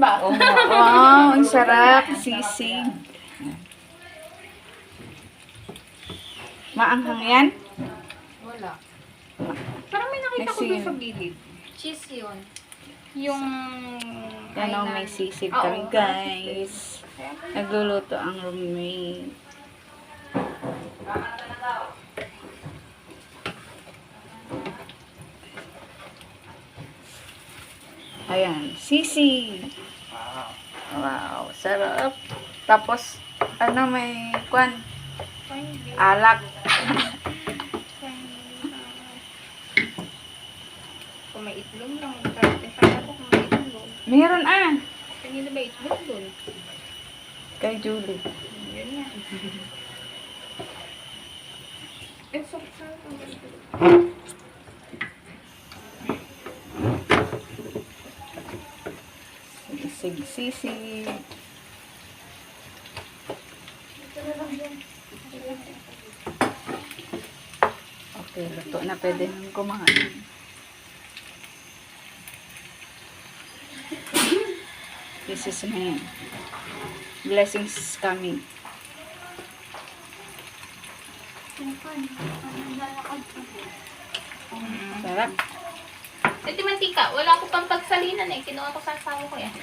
ba? Oh, wow, ang sarap. Sisig. Maanghang yan? Wala. Parang may nakita ko doon sa gilid. Cheese yun. Yung... Yan o, may sisig Oo, kami, guys. Nagluluto ang roommate. Ayan, sisig. Wow, sarap. Tapos, ano, may kwan? Alak. Kung may itlog lang, kaya ko kung may itlog. Meron Kanina ba itlog doon? Kay Julie. Yun nga. Eh, sarap ang ganito. Sisig. Okay, luto na. Pwede nang kumain. This is my blessings coming. Sarap. Ito mantika, wala ko pang pagsalinan eh. Kinuha ko sa asawa ko yan.